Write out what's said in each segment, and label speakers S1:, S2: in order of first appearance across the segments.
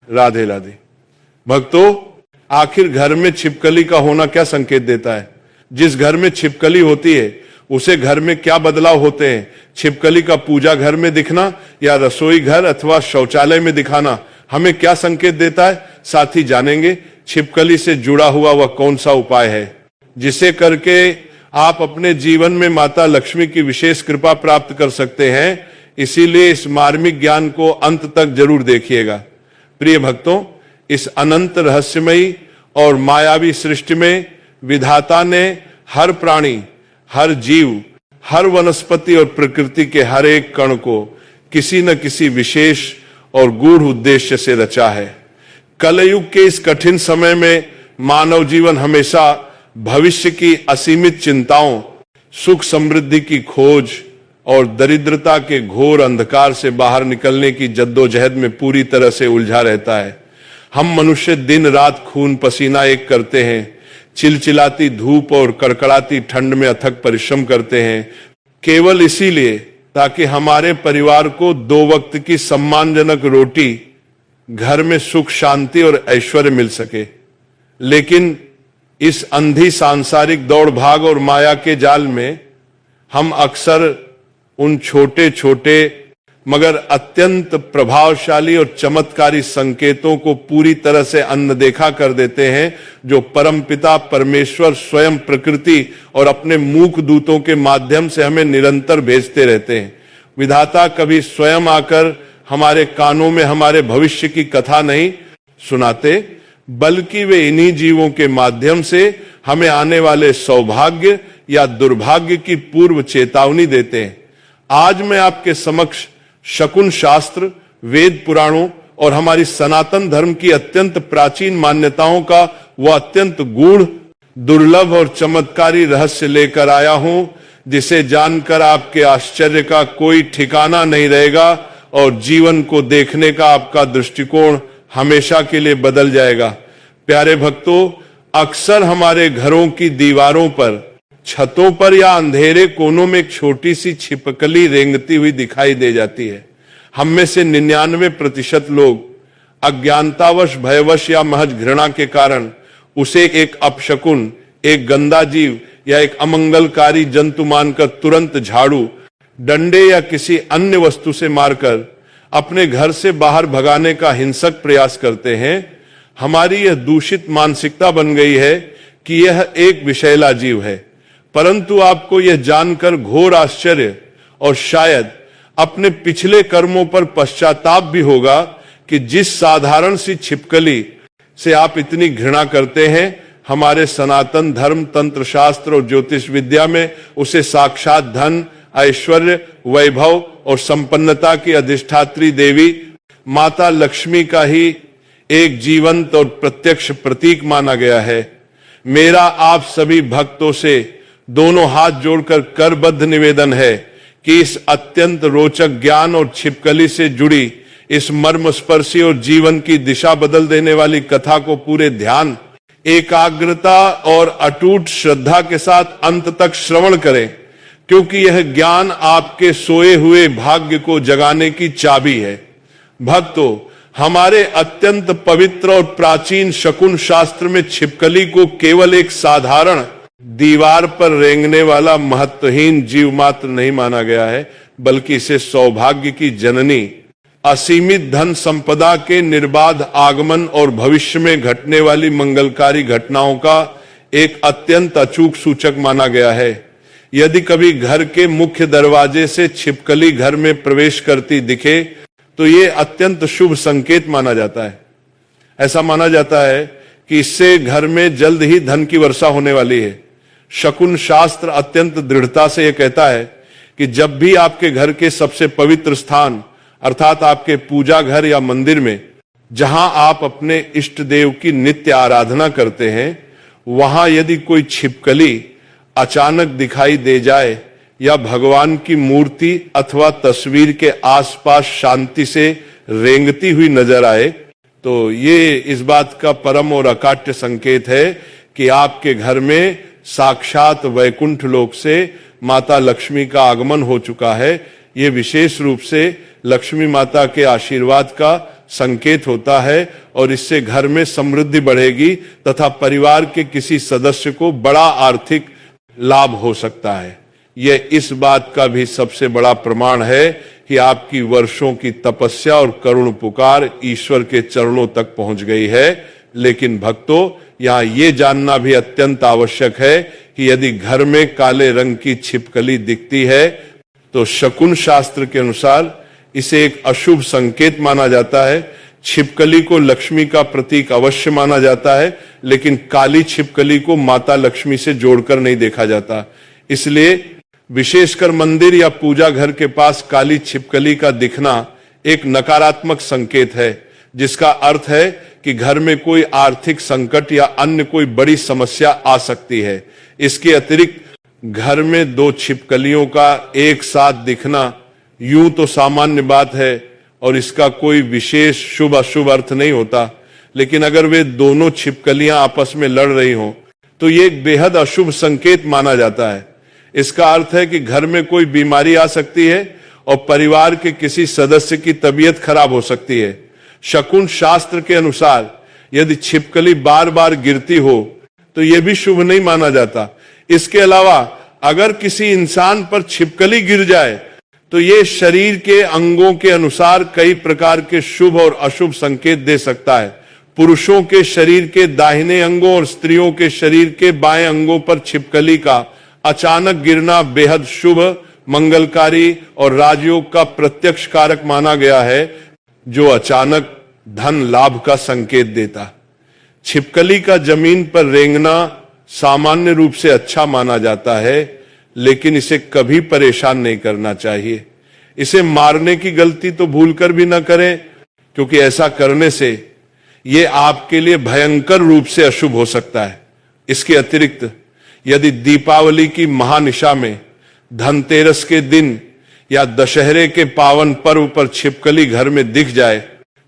S1: राधे राधे। भक्तों, आखिर घर में छिपकली का होना क्या संकेत देता है? जिस घर में छिपकली होती है उसे घर में क्या बदलाव होते हैं? छिपकली का पूजा घर में दिखना या रसोई घर अथवा शौचालय में दिखाना हमें क्या संकेत देता है? साथ ही जानेंगे छिपकली से जुड़ा हुआ वह कौन सा उपाय है जिसे करके आप अपने जीवन में माता लक्ष्मी की विशेष कृपा प्राप्त कर सकते हैं। इसीलिए इस मार्मिक ज्ञान को अंत तक जरूर देखिएगा। प्रिय भक्तों, इस अनंत रहस्यमयी और मायावी सृष्टि में विधाता ने हर प्राणी, हर जीव, हर वनस्पति और प्रकृति के हर एक कण को किसी न किसी विशेष और गूढ़ उद्देश्य से रचा है। कलयुग के इस कठिन समय में मानव जीवन हमेशा भविष्य की असीमित चिंताओं, सुख समृद्धि की खोज और दरिद्रता के घोर अंधकार से बाहर निकलने की जद्दोजहद में पूरी तरह से उलझा रहता है। हम मनुष्य दिन रात खून पसीना एक करते हैं, चिलचिलाती धूप और कड़कड़ाती ठंड में अथक परिश्रम करते हैं, केवल इसीलिए ताकि हमारे परिवार को 2 वक्त की सम्मानजनक रोटी, घर में सुख शांति और ऐश्वर्य मिल सके। लेकिन इस अंधी सांसारिक दौड़ भाग और माया के जाल में हम अक्सर उन छोटे छोटे मगर अत्यंत प्रभावशाली और चमत्कारी संकेतों को पूरी तरह से अनदेखा कर देते हैं जो परमपिता परमेश्वर स्वयं प्रकृति और अपने मूक दूतों के माध्यम से हमें निरंतर भेजते रहते हैं। विधाता कभी स्वयं आकर हमारे कानों में हमारे भविष्य की कथा नहीं सुनाते, बल्कि वे इन्हीं जीवों के माध्यम से हमें आने वाले सौभाग्य या दुर्भाग्य की पूर्व चेतावनी देते हैं। आज मैं आपके समक्ष शकुन शास्त्र, वेद पुराणों और हमारी सनातन धर्म की अत्यंत प्राचीन मान्यताओं का वह अत्यंत गूढ़, दुर्लभ और चमत्कारी रहस्य लेकर आया हूं जिसे जानकर आपके आश्चर्य का कोई ठिकाना नहीं रहेगा और जीवन को देखने का आपका दृष्टिकोण हमेशा के लिए बदल जाएगा। प्यारे भक्तों, अक्सर हमारे घरों की दीवारों पर, छतों पर या अंधेरे कोनों में एक छोटी सी छिपकली रेंगती हुई दिखाई दे जाती है। हम में से 99% लोग अज्ञानतावश, भयवश या महज घृणा के कारण उसे एक अपशकुन, एक गंदा जीव या एक अमंगलकारी जंतु मानकर तुरंत झाड़ू, डंडे या किसी अन्य वस्तु से मारकर अपने घर से बाहर भगाने का हिंसक प्रयास करते हैं। हमारी यह दूषित मानसिकता बन गई है कि यह एक विषैला जीव है, परंतु आपको यह जानकर घोर आश्चर्य और शायद अपने पिछले कर्मों पर पश्चाताप भी होगा कि जिस साधारण सी छिपकली से आप इतनी घृणा करते हैं, हमारे सनातन धर्म, तंत्र शास्त्र और ज्योतिष विद्या में उसे साक्षात धन, ऐश्वर्य, वैभव और संपन्नता की अधिष्ठात्री देवी माता लक्ष्मी का ही एक जीवंत और प्रत्यक्ष प्रतीक माना गया है। मेरा आप सभी भक्तों से दोनों हाथ जोड़कर करबद्ध निवेदन है कि इस अत्यंत रोचक ज्ञान और छिपकली से जुड़ी इस मर्मस्पर्शी और जीवन की दिशा बदल देने वाली कथा को पूरे ध्यान, एकाग्रता और अटूट श्रद्धा के साथ अंत तक श्रवण करें, क्योंकि यह ज्ञान आपके सोए हुए भाग्य को जगाने की चाबी है। भक्तों, हमारे अत्यंत पवित्र और प्राचीन शकुन शास्त्र में छिपकली को केवल एक साधारण दीवार पर रेंगने वाला महत्वहीन जीव मात्र नहीं माना गया है, बल्कि इसे सौभाग्य की जननी, असीमित धन संपदा के निर्बाध आगमन और भविष्य में घटने वाली मंगलकारी घटनाओं का एक अत्यंत अचूक सूचक माना गया है। यदि कभी घर के मुख्य दरवाजे से छिपकली घर में प्रवेश करती दिखे तो ये अत्यंत शुभ संकेत माना जाता है। ऐसा माना जाता है कि इससे घर में जल्द ही धन की वर्षा होने वाली है। शकुन शास्त्र अत्यंत दृढ़ता से यह कहता है कि जब भी आपके घर के सबसे पवित्र स्थान अर्थात आपके पूजा घर या मंदिर में, जहां आप अपने इष्ट देव की नित्य आराधना करते हैं, वहां यदि कोई छिपकली अचानक दिखाई दे जाए या भगवान की मूर्ति अथवा तस्वीर के आसपास शांति से रेंगती हुई नजर आए, तो ये इस बात का परम और अकाट्य संकेत है कि आपके घर में साक्षात वैकुंठ लोक से माता लक्ष्मी का आगमन हो चुका है। ये विशेष रूप से लक्ष्मी माता के आशीर्वाद का संकेत होता है और इससे घर में समृद्धि बढ़ेगी तथा परिवार के किसी सदस्य को बड़ा आर्थिक लाभ हो सकता है। यह इस बात का भी सबसे बड़ा प्रमाण है कि आपकी वर्षों की तपस्या और करुण पुकार ईश्वर के चरणों तक पहुंच गई है। लेकिन भक्तों, यहां यह जानना भी अत्यंत आवश्यक है कि यदि घर में काले रंग की छिपकली दिखती है तो शकुन शास्त्र के अनुसार इसे एक अशुभ संकेत माना जाता है। छिपकली को लक्ष्मी का प्रतीक अवश्य माना जाता है, लेकिन काली छिपकली को माता लक्ष्मी से जोड़कर नहीं देखा जाता। इसलिए विशेषकर मंदिर या पूजा घर के पास काली छिपकली का दिखना एक नकारात्मक संकेत है, जिसका अर्थ है कि घर में कोई आर्थिक संकट या अन्य कोई बड़ी समस्या आ सकती है। इसके अतिरिक्त घर में दो छिपकलियों का एक साथ दिखना यूं तो सामान्य बात है और इसका कोई विशेष शुभ अशुभ अर्थ नहीं होता, लेकिन अगर वे दोनों छिपकलियां आपस में लड़ रही हों तो ये एक बेहद अशुभ संकेत माना जाता है। इसका अर्थ है कि घर में कोई बीमारी आ सकती है और परिवार के किसी सदस्य की तबीयत खराब हो सकती है। शकुन शास्त्र के अनुसार यदि छिपकली बार बार गिरती हो तो यह भी शुभ नहीं माना जाता। इसके अलावा अगर किसी इंसान पर छिपकली गिर जाए तो यह शरीर के अंगों के अनुसार कई प्रकार के शुभ और अशुभ संकेत दे सकता है। पुरुषों के शरीर के दाहिने अंगों और स्त्रियों के शरीर के बाएं अंगों पर छिपकली का अचानक गिरना बेहद शुभ, मंगलकारी और राजयोग का प्रत्यक्ष कारक माना गया है, जो अचानक धन लाभ का संकेत देता। छिपकली का जमीन पर रेंगना सामान्य रूप से अच्छा माना जाता है, लेकिन इसे कभी परेशान नहीं करना चाहिए। इसे मारने की गलती तो भूलकर भी न करें, क्योंकि ऐसा करने से यह आपके लिए भयंकर रूप से अशुभ हो सकता है। इसके अतिरिक्त यदि दीपावली की महानिशा में, धनतेरस के दिन या दशहरे के पावन पर्व पर छिपकली घर में दिख जाए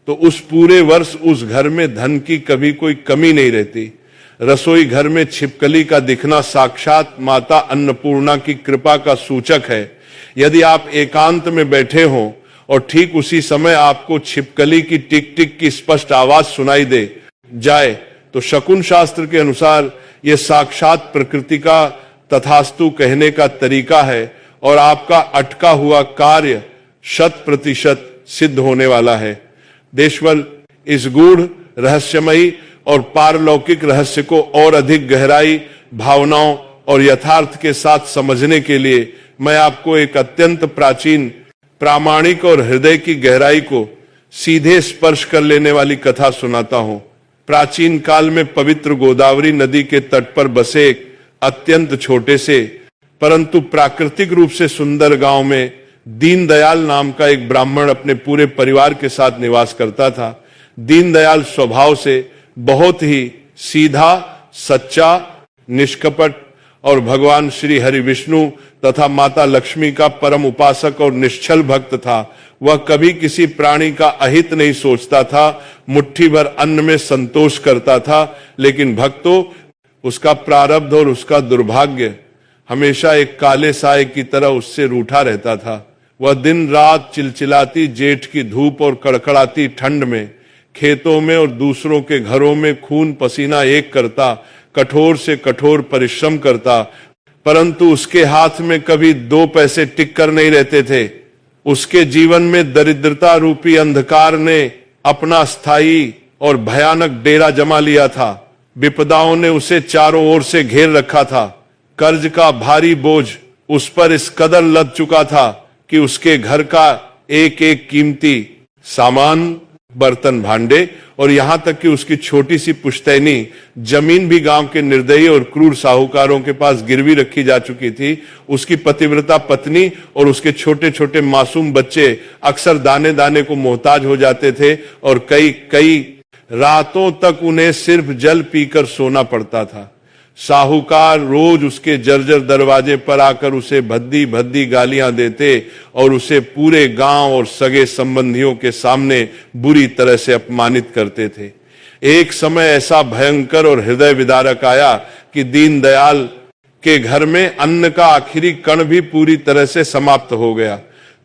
S1: तो उस पूरे वर्ष उस घर में धन की कभी कोई कमी नहीं रहती। रसोई घर में छिपकली का दिखना साक्षात माता अन्नपूर्णा की कृपा का सूचक है। यदि आप एकांत में बैठे हों और ठीक उसी समय आपको छिपकली की टिक टिक की स्पष्ट आवाज सुनाई दे जाए तो शकुन शास्त्र के अनुसार यह साक्षात प्रकृति का तथास्तु कहने का तरीका है और आपका अटका हुआ कार्य 100% सिद्ध होने वाला है। देशवर इस गूढ़, रहस्यमयी और पारलौकिक रहस्य को और अधिक गहराई, भावनाओं और यथार्थ के साथ समझने के लिए मैं आपको एक अत्यंत प्राचीन, प्रामाणिक और हृदय की गहराई को सीधे स्पर्श कर लेने वाली कथा सुनाता हूं। प्राचीन काल में पवित्र गोदावरी नदी के तट पर बसे एक अत्यंत छोटे से परंतु प्राकृतिक रूप से सुंदर गांव में दीनदयाल नाम का एक ब्राह्मण अपने पूरे परिवार के साथ निवास करता था। दीनदयाल स्वभाव से बहुत ही सीधा, सच्चा, निष्कपट और भगवान श्री हरि विष्णु तथा माता लक्ष्मी का परम उपासक और निश्चल भक्त था। वह कभी किसी प्राणी का अहित नहीं सोचता था, मुट्ठी भर अन्न में संतोष करता था। लेकिन भक्तों, उसका प्रारब्ध और उसका दुर्भाग्य हमेशा एक काले साए की तरह उससे रूठा रहता था। वह दिन रात चिलचिलाती जेठ की धूप और कड़कड़ाती ठंड में खेतों में और दूसरों के घरों में खून पसीना एक करता, कठोर से कठोर परिश्रम करता, परंतु उसके हाथ में कभी 2 पैसे टिक कर नहीं रहते थे। उसके जीवन में दरिद्रता रूपी अंधकार ने अपना स्थायी और भयानक डेरा जमा लिया था। विपदाओं ने उसे चारों ओर से घेर रखा था। कर्ज का भारी बोझ उस पर इस कदर लद चुका था कि उसके घर का एक एक कीमती सामान, बर्तन भांडे और यहां तक कि उसकी छोटी सी पुश्तैनी जमीन भी गांव के निर्दयी और क्रूर साहूकारों के पास गिरवी रखी जा चुकी थी। उसकी पतिव्रता पत्नी और उसके छोटे छोटे मासूम बच्चे अक्सर दाने दाने को मोहताज हो जाते थे और कई कई रातों तक उन्हें सिर्फ जल पीकर सोना पड़ता था। साहूकार रोज उसके जर्जर दरवाजे पर आकर उसे भद्दी भद्दी गालियां देते और उसे पूरे गांव और सगे संबंधियों के सामने बुरी तरह से अपमानित करते थे। एक समय ऐसा भयंकर और हृदय विदारक आया कि दीनदयाल के घर में अन्न का आखिरी कण भी पूरी तरह से समाप्त हो गया।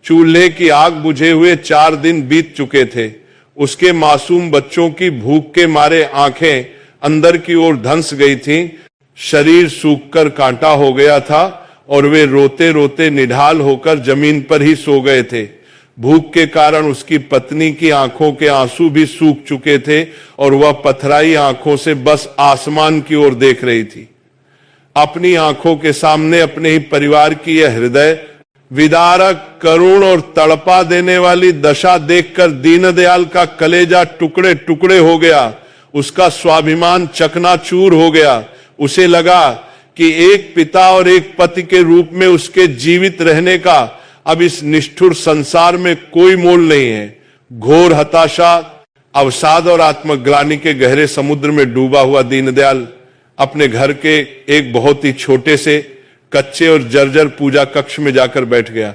S1: चूल्हे की आग बुझे हुए 4 दिन बीत चुके थे। उसके मासूम बच्चों की भूख के मारे आंखें अंदर की ओर धंस गई थीं, शरीर सूखकर कांटा हो गया था और वे रोते रोते निढाल होकर जमीन पर ही सो गए थे। भूख के कारण उसकी पत्नी की आंखों के आंसू भी सूख चुके थे और वह पथराई आंखों से बस आसमान की ओर देख रही थी। अपनी आंखों के सामने अपने ही परिवार की यह हृदय विदारक, करुण और तड़पा देने वाली दशा देखकर दीनदयाल का कलेजा टुकड़े टुकड़े हो गया। उसका स्वाभिमान चकनाचूर हो गया। उसे लगा कि एक पिता और एक पति के रूप में उसके जीवित रहने का अब इस निष्ठुर संसार में कोई मोल नहीं है। घोर हताशा, अवसाद और आत्मग्लानि के गहरे समुद्र में डूबा हुआ दीनदयाल अपने घर के एक बहुत ही छोटे से कच्चे और जर्जर पूजा कक्ष में जाकर बैठ गया।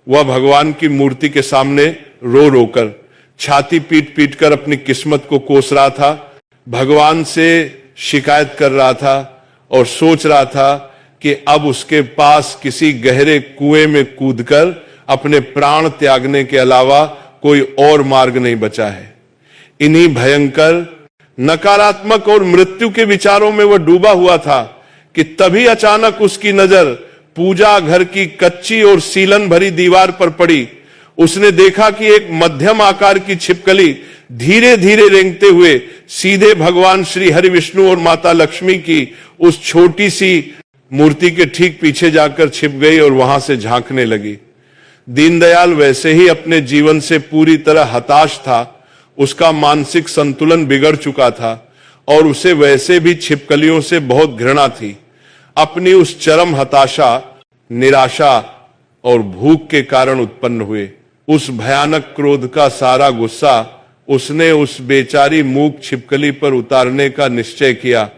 S1: वह भगवान की मूर्ति के सामने रो रोकर, छाती पीट पीट कर अपनी किस्मत को कोस रहा था। भगवान से शिकायत कर रहा था और सोच रहा था कि अब उसके पास किसी गहरे कुएं में कूदकर अपने प्राण त्यागने के अलावा कोई और मार्ग नहीं बचा है। इन्हीं भयंकर, नकारात्मक और मृत्यु के विचारों में वह डूबा हुआ था कि तभी अचानक उसकी नजर पूजा घर की कच्ची और सीलन भरी दीवार पर पड़ी। उसने देखा कि एक मध्यम आकार की छिपकली धीरे धीरे रेंगते हुए सीधे भगवान श्री हरि विष्णु और माता लक्ष्मी की उस छोटी सी मूर्ति के ठीक पीछे जाकर छिप गई और वहां से झांकने लगी। दीनदयाल वैसे ही अपने जीवन से पूरी तरह हताश था। उसका मानसिक संतुलन बिगड़ चुका था और उसे वैसे भी छिपकलियों से बहुत घृणा थी। अपनी उस चरम हताशा, निराशा और भूख के कारण उत्पन्न हुए उस भयानक क्रोध का सारा गुस्सा उसने उस बेचारी मूक छिपकली पर उतारने का निश्चय किया।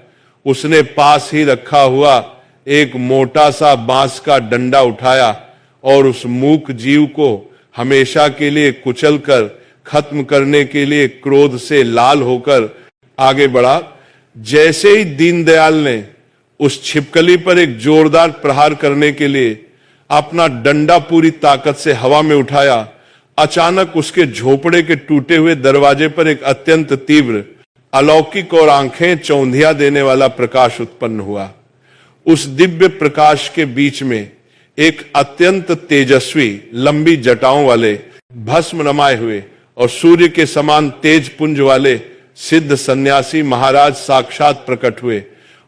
S1: उसने पास ही रखा हुआ एक मोटा सा बांस का डंडा उठाया और उस मूक जीव को हमेशा के लिए कुचलकर खत्म करने के लिए क्रोध से लाल होकर आगे बढ़ा। जैसे ही दीनदयाल ने उस छिपकली पर एक जोरदार प्रहार करने के लिए अपना डंडा पूरी ताकत से हवा में उठाया, अचानक उसके झोपड़े के टूटे हुए दरवाजे पर एक अत्यंत तीव्र, अलौकिक और आंखें चौंधिया देने वाला प्रकाश उत्पन्न हुआ। उस दिव्य प्रकाश के बीच में एक अत्यंत तेजस्वी, लंबी जटाओं वाले, भस्म रमाए हुए और सूर्य के समान तेज पुंज वाले सिद्ध सन्यासी महाराज साक्षात प्रकट हुए।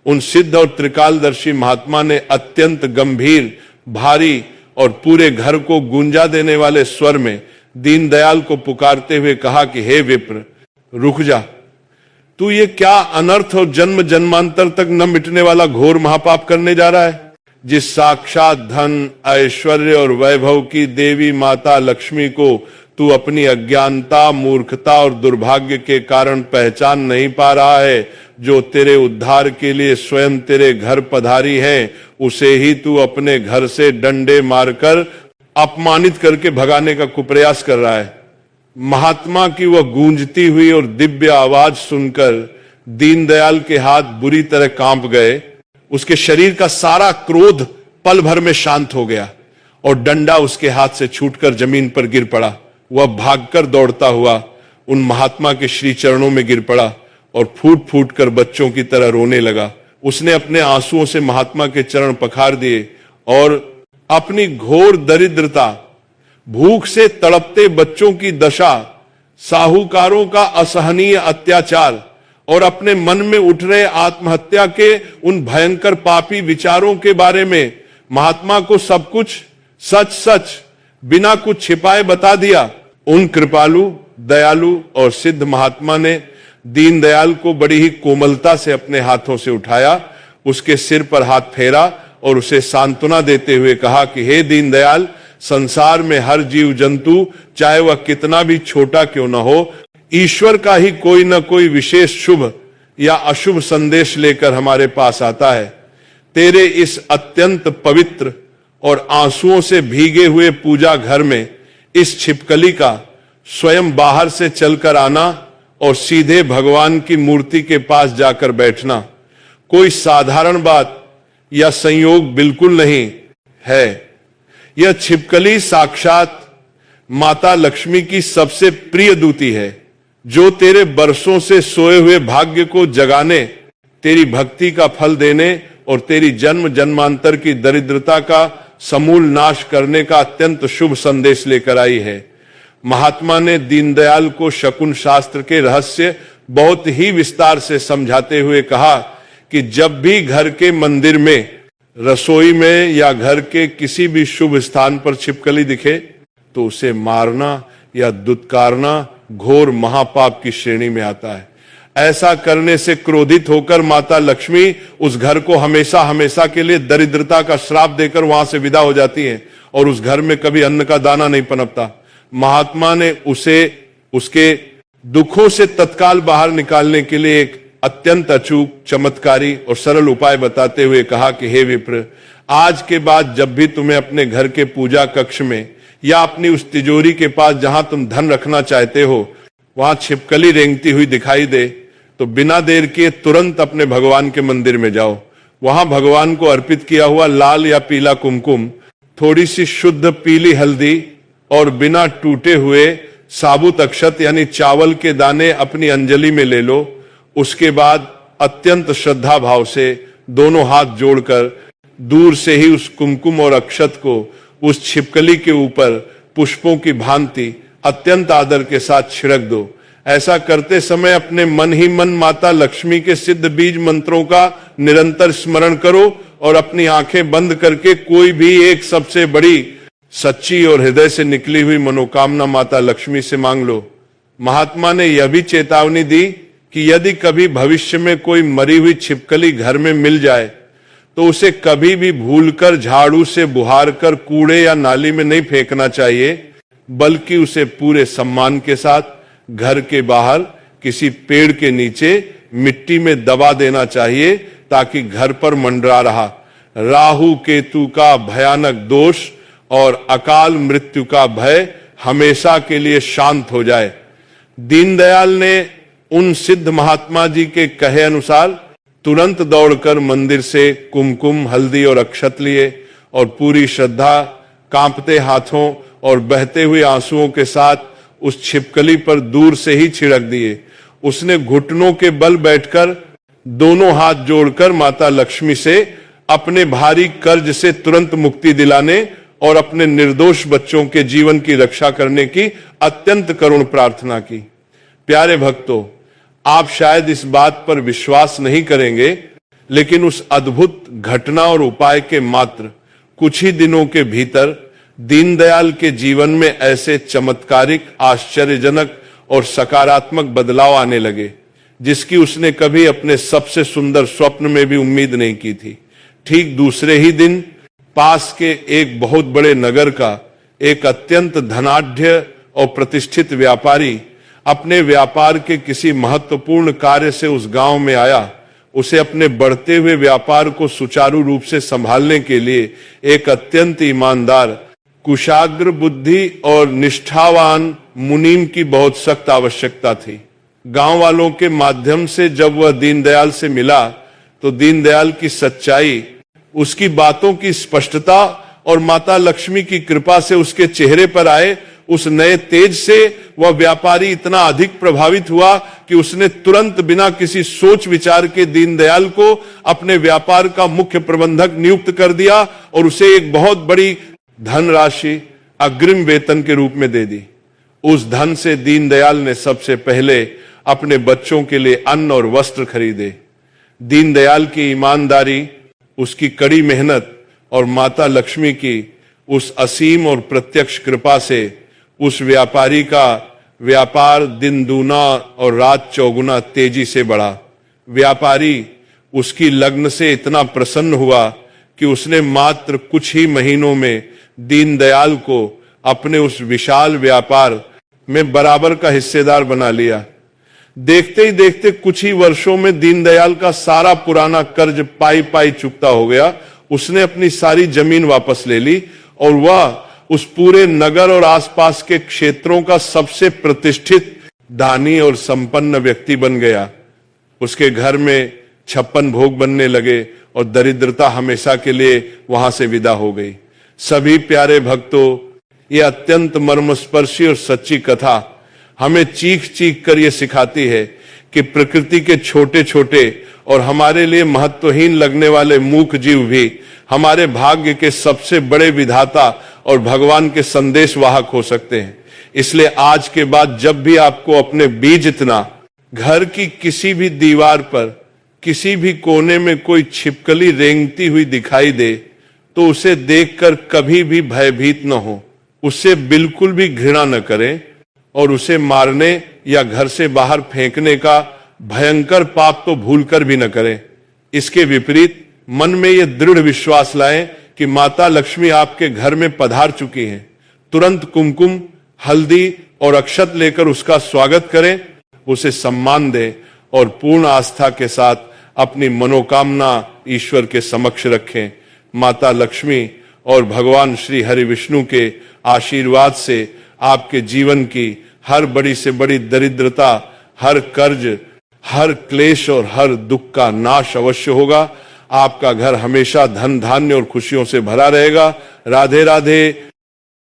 S1: उन सिद्ध और त्रिकालदर्शी महात्मा ने अत्यंत गंभीर, भारी और पूरे घर को गूंजा देने वाले स्वर में दीनदयाल को पुकारते हुए कहा कि हे विप्र, रुक जा। तू ये क्या अनर्थ और जन्म जन्मांतर तक न मिटने वाला घोर महापाप करने जा रहा है? जिस साक्षात धन, ऐश्वर्य और वैभव की देवी माता लक्ष्मी को तू अपनी अज्ञानता, मूर्खता और दुर्भाग्य के कारण पहचान नहीं पा रहा है, जो तेरे उद्धार के लिए स्वयं तेरे घर पधारी है, उसे ही तू अपने घर से डंडे मारकर अपमानित करके भगाने का कुप्रयास कर रहा है। महात्मा की वह गूंजती हुई और दिव्य आवाज सुनकर दीनदयाल के हाथ बुरी तरह कांप गए। उसके शरीर का सारा क्रोध पल भर में शांत हो गया और डंडा उसके हाथ से छूटकर जमीन पर गिर पड़ा। वह भागकर दौड़ता हुआ उन महात्मा के श्री चरणों में गिर पड़ा और फूट फूट कर बच्चों की तरह रोने लगा। उसने अपने आंसुओं से महात्मा के चरण पखार दिए और अपनी घोर दरिद्रता, भूख से तड़पते बच्चों की दशा, साहूकारों का असहनीय अत्याचार और अपने मन में उठ रहे आत्महत्या के उन भयंकर पापी विचारों के बारे में महात्मा को सब कुछ सच सच बिना कुछ छिपाए बता दिया। उन कृपालु, दयालु और सिद्ध महात्मा ने दीनदयाल को बड़ी ही कोमलता से अपने हाथों से उठाया, उसके सिर पर हाथ फेरा और उसे सांत्वना देते हुए कहा कि हे दीनदयाल, संसार में हर जीव जंतु, चाहे वह कितना भी छोटा क्यों न हो, ईश्वर का ही कोई न कोई विशेष शुभ या अशुभ संदेश लेकर हमारे पास आता है। तेरे इस अत्यंत पवित्र और आंसुओं से भीगे हुए पूजा घर में इस छिपकली का स्वयं बाहर से चलकर आना और सीधे भगवान की मूर्ति के पास जाकर बैठना कोई साधारण बात या संयोग बिल्कुल नहीं है। यह छिपकली साक्षात माता लक्ष्मी की सबसे प्रिय दूती है, जो तेरे बरसों से सोए हुए भाग्य को जगाने, तेरी भक्ति का फल देने और तेरी जन्म जन्मांतर की दरिद्रता का समूल नाश करने का अत्यंत शुभ संदेश लेकर आई है। महात्मा ने दीनदयाल को शकुन शास्त्र के रहस्य बहुत ही विस्तार से समझाते हुए कहा कि जब भी घर के मंदिर में, रसोई में या घर के किसी भी शुभ स्थान पर छिपकली दिखे तो उसे मारना या दुत्कारना घोर महापाप की श्रेणी में आता है। ऐसा करने से क्रोधित होकर माता लक्ष्मी उस घर को हमेशा हमेशा के लिए दरिद्रता का श्राप देकर वहां से विदा हो जाती है और उस घर में कभी अन्न का दाना नहीं पनपता। महात्मा ने उसे उसके दुखों से तत्काल बाहर निकालने के लिए एक अत्यंत अचूक, चमत्कारी और सरल उपाय बताते हुए कहा कि हे विप्र, आज के बाद जब भी तुम्हें अपने घर के पूजा कक्ष में या अपनी उस तिजोरी के पास जहां तुम धन रखना चाहते हो वहां छिपकली रेंगती हुई दिखाई दे तो बिना देर किए तुरंत अपने भगवान के मंदिर में जाओ। वहां भगवान को अर्पित किया हुआ लाल या पीला कुमकुम, थोड़ी सी शुद्ध पीली हल्दी और बिना टूटे हुए साबुत अक्षत यानी चावल के दाने अपनी अंजलि में ले लो। उसके बाद अत्यंत श्रद्धा भाव से दोनों हाथ जोड़कर दूर से ही उस कुमकुम और अक्षत को उस छिपकली के ऊपर पुष्पों की भांति अत्यंत आदर के साथ छिड़क दो। ऐसा करते समय अपने मन ही मन माता लक्ष्मी के सिद्ध बीज मंत्रों का निरंतर स्मरण करो और अपनी आंखें बंद करके कोई भी एक सबसे बड़ी, सच्ची और हृदय से निकली हुई मनोकामना माता लक्ष्मी से मांग लो। महात्मा ने यह भी चेतावनी दी कि यदि कभी भविष्य में कोई मरी हुई छिपकली घर में मिल जाए तो उसे कभी भी भूलकर झाड़ू से बुहार कर कूड़े या नाली में नहीं फेंकना चाहिए, बल्कि उसे पूरे सम्मान के साथ घर के बाहर किसी पेड़ के नीचे मिट्टी में दबा देना चाहिए ताकि घर पर मंडरा रहा राहु केतु का भयानक दोष और अकाल मृत्यु का भय हमेशा के लिए शांत हो जाए। दीनदयाल ने उन सिद्ध महात्मा जी के कहे अनुसार तुरंत दौड़कर मंदिर से कुमकुम, हल्दी और अक्षत लिए और पूरी श्रद्धा, कांपते हाथों और बहते हुए आंसुओं के साथ उस छिपकली पर दूर से ही छिड़क दिए। उसने घुटनों के बल बैठकर दोनों हाथ जोड़कर माता लक्ष्मी से अपने भारी कर्ज से तुरंत मुक्ति दिलाने और अपने निर्दोष बच्चों के जीवन की रक्षा करने की अत्यंत करुण प्रार्थना की। प्यारे भक्तों, आप शायद इस बात पर विश्वास नहीं करेंगे, लेकिन उस अद्भुत घटना और उपाय के मात्र कुछ ही दिनों के भीतर दीनदयाल के जीवन में ऐसे चमत्कारिक, आश्चर्यजनक और सकारात्मक बदलाव आने लगे जिसकी उसने कभी अपने सबसे सुंदर स्वप्न में भी उम्मीद नहीं की थी। ठीक दूसरे ही दिन पास के एक बहुत बड़े नगर का एक अत्यंत धनाढ्य और प्रतिष्ठित व्यापारी अपने व्यापार के किसी महत्वपूर्ण कार्य से उस गांव में आया। उसे अपने बढ़ते हुए व्यापार को सुचारू रूप से संभालने के लिए एक अत्यंत ईमानदार, कुशाग्र बुद्धि और निष्ठावान मुनीम की बहुत सख्त आवश्यकता थी। गांव वालों के माध्यम से जब वह दीनदयाल से मिला तो दीनदयाल की सच्चाई, उसकी बातों की स्पष्टता और माता लक्ष्मी की कृपा से उसके चेहरे पर आए उस नए तेज से वह व्यापारी इतना अधिक प्रभावित हुआ कि उसने तुरंत बिना किसी सोच विचार के दीनदयाल को अपने व्यापार का मुख्य प्रबंधक नियुक्त कर दिया और उसे एक बहुत बड़ी धनराशि अग्रिम वेतन के रूप में दे दी। उस धन से दीनदयाल ने सबसे पहले अपने बच्चों के लिए अन्न और वस्त्र खरीदे। दीनदयाल की ईमानदारी, उसकी कड़ी मेहनत और माता लक्ष्मी की उस असीम और प्रत्यक्ष कृपा से उस व्यापारी का व्यापार दिन दूना और रात चौगुना तेजी से बढ़ा। व्यापारी उसकी लगन से इतना प्रसन्न हुआ कि उसने मात्र कुछ ही महीनों में दीनदयाल को अपने उस विशाल व्यापार में बराबर का हिस्सेदार बना लिया। देखते ही देखते कुछ ही वर्षों में दीनदयाल का सारा पुराना कर्ज पाई पाई चुकता हो गया। उसने अपनी सारी जमीन वापस ले ली और वह उस पूरे नगर और आसपास के क्षेत्रों का सबसे प्रतिष्ठित, दानी और संपन्न व्यक्ति बन गया। उसके घर में 56 भोग बनने लगे और दरिद्रता हमेशा के लिए वहां से विदा हो गई। सभी प्यारे भक्तों, ये अत्यंत मर्मस्पर्शी और सच्ची कथा हमें चीख चीख कर ये सिखाती है कि प्रकृति के छोटे छोटे और हमारे लिए महत्वहीन लगने वाले मूक जीव भी हमारे भाग्य के सबसे बड़े विधाता और भगवान के संदेश वाहक हो सकते हैं। इसलिए आज के बाद जब भी आपको अपने बीज इतना घर की किसी भी दीवार पर किसी भी कोने में कोई छिपकली रेंगती हुई दिखाई दे तो उसे देखकर कभी भी भयभीत न हो, उससे बिल्कुल भी घृणा न करें और उसे मारने या घर से बाहर फेंकने का भयंकर पाप तो भूलकर भी न करें। इसके विपरीत मन में यह दृढ़ विश्वास लाएं कि माता लक्ष्मी आपके घर में पधार चुकी हैं। तुरंत कुमकुम, हल्दी और अक्षत लेकर उसका स्वागत करें, उसे सम्मान दें और पूर्ण आस्था के साथ अपनी मनोकामना ईश्वर के समक्ष रखें। माता लक्ष्मी और भगवान श्री हरि विष्णु के आशीर्वाद से आपके जीवन की हर बड़ी से बड़ी दरिद्रता, हर कर्ज, हर क्लेश और हर दुख का नाश अवश्य होगा। आपका घर हमेशा धन धान्य और खुशियों से भरा रहेगा। राधे राधे।